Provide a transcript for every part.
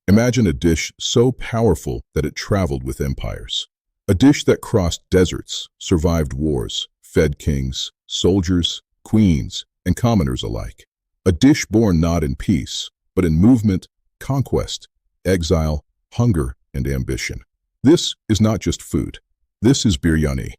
Imagine a dish so powerful that it traveled with empires. A dish that crossed deserts, survived wars, fed kings, soldiers, queens, and commoners alike. A dish born not in peace, but in movement, conquest, exile, hunger, and ambition. This is not just food. This is biryani.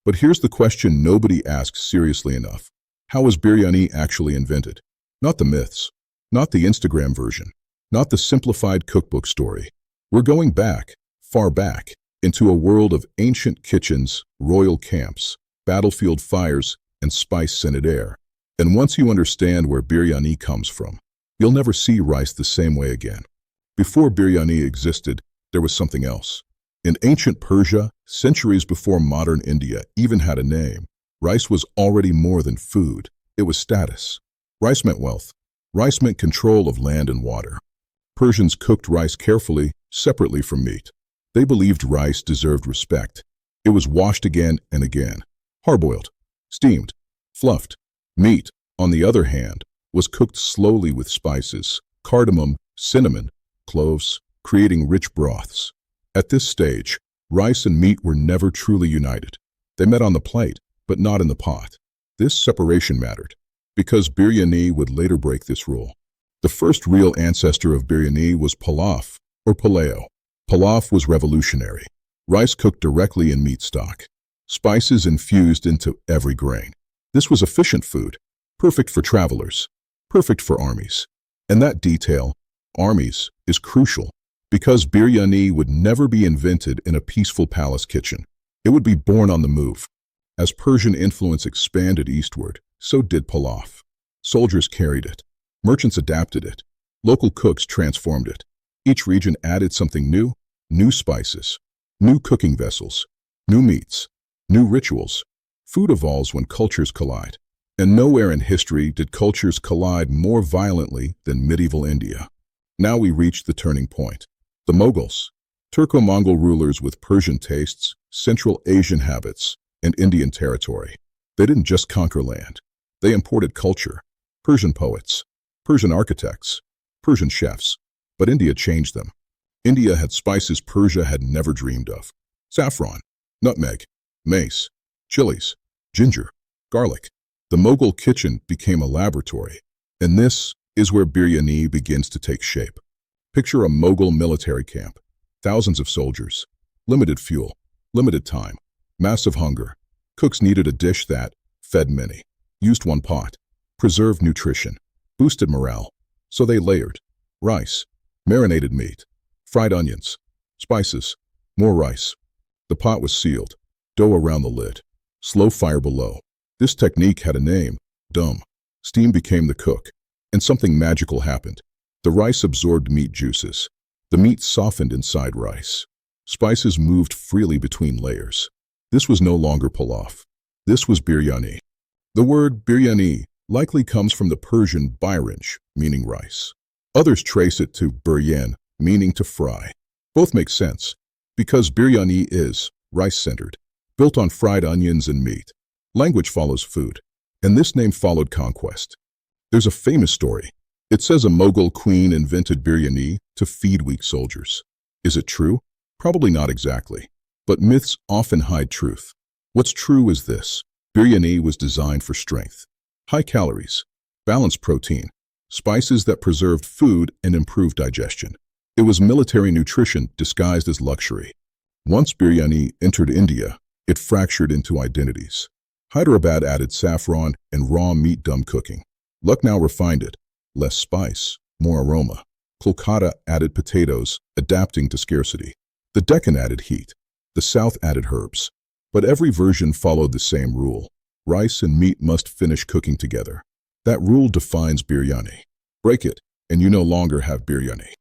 But here's the question nobody asks seriously enough. How was biryani actually invented? Not the myths, not the Instagram version, not the simplified cookbook story. We're going back, far back, into a world of ancient kitchens, royal camps, battlefield fires, and spice-scented air. And once you understand where biryani comes from, you'll never see rice the same way again. Before biryani existed, there was something else. In ancient Persia, centuries before modern India even had a name, rice was already more than food. It was status. Rice meant wealth. Rice meant control of land and water. Persians cooked rice carefully, separately from meat. They believed rice deserved respect. It was washed again and again, hard-boiled, steamed, fluffed. Meat, on the other hand, was cooked slowly with spices, cardamom, cinnamon, cloves, creating rich broths. At this stage, rice and meat were never truly united. They met on the plate, but not in the pot. This separation mattered, because biryani would later break this rule. The first real ancestor of biryani was pilaf, or paleo. Pilaf was revolutionary. Rice cooked directly in meat stock. Spices infused into every grain. This was efficient food, perfect for travelers, perfect for armies. And that detail, armies, is crucial, because biryani would never be invented in a peaceful palace kitchen. It would be born on the move. As Persian influence expanded eastward, so did pilaf. Soldiers carried it. Merchants adapted it. Local cooks transformed it. Each region added something new, new spices, new cooking vessels, new meats, new rituals. Food evolves when cultures collide. And nowhere in history did cultures collide more violently than medieval India. Now we reach the turning point. The Mughals, Turco-Mongol rulers with Persian tastes, Central Asian habits, and Indian territory. They didn't just conquer land. They imported culture, Persian poets, Persian architects, Persian chefs. But India changed them. India had spices Persia had never dreamed of. Saffron, nutmeg, mace, chilies, ginger, garlic. The Mughal kitchen became a laboratory. And this is where biryani begins to take shape. Picture a Mughal military camp. Thousands of soldiers. Limited fuel. Limited time. Massive hunger. Cooks needed a dish that fed many. Used one pot. Preserved nutrition. Boosted morale. So they layered. Rice. Marinated meat. Fried onions. Spices. More rice. The pot was sealed. Dough around the lid. Slow fire below. This technique had a name. Dum. Steam became the cook. And something magical happened. The rice absorbed meat juices. The meat softened inside rice. Spices moved freely between layers. This was no longer pilaf. This was biryani. The word biryani likely comes from the Persian birinj, meaning rice. Others trace it to buryan, meaning to fry. Both make sense, because biryani is rice-centered, built on fried onions and meat. Language follows food, and this name followed conquest. There's a famous story. It says a Mughal queen invented biryani to feed weak soldiers. Is it true? Probably not exactly, but myths often hide truth. What's true is this. Biryani was designed for strength. High calories, balanced protein, spices that preserved food and improved digestion. It was military nutrition disguised as luxury. Once biryani entered India, it fractured into identities. Hyderabad added saffron and raw meat dum cooking. Lucknow refined it. Less spice, more aroma. Kolkata added potatoes, adapting to scarcity. The Deccan added heat. The South added herbs. But every version followed the same rule. Rice and meat must finish cooking together. That rule defines biryani. Break it, and you no longer have biryani.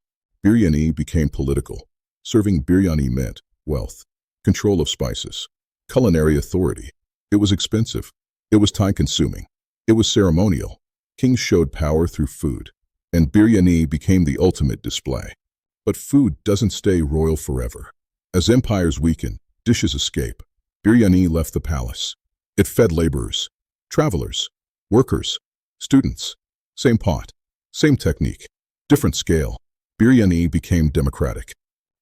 Biryani became political. Serving biryani meant wealth, control of spices, culinary authority. It was expensive. It was time-consuming. It was ceremonial. Kings showed power through food, and biryani became the ultimate display. But food doesn't stay royal forever. As empires weaken, dishes escape. Biryani left the palace. It fed laborers, travelers, workers, students. Same pot, same technique, different scale. Biryani became democratic.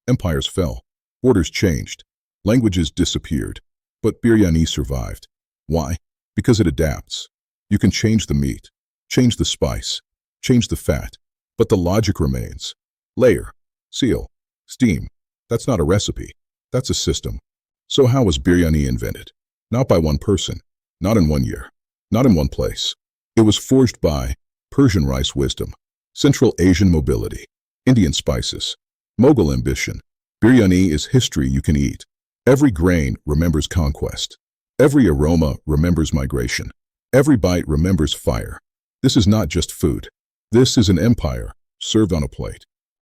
Empires fell. Borders changed. Languages disappeared. But biryani survived. Why? Because it adapts. You can change the meat, change the spice, change the fat, but the logic remains. Layer, seal, steam. That's not a recipe. That's a system. So how was biryani invented? Not by one person, not in one year, not in one place. It was forged by Persian rice wisdom, Central Asian mobility, Indian spices, Mughal ambition. Biryani is history you can eat. Every grain remembers conquest. Every aroma remembers migration. Every bite remembers fire. This is not just food. This is an empire served on a plate.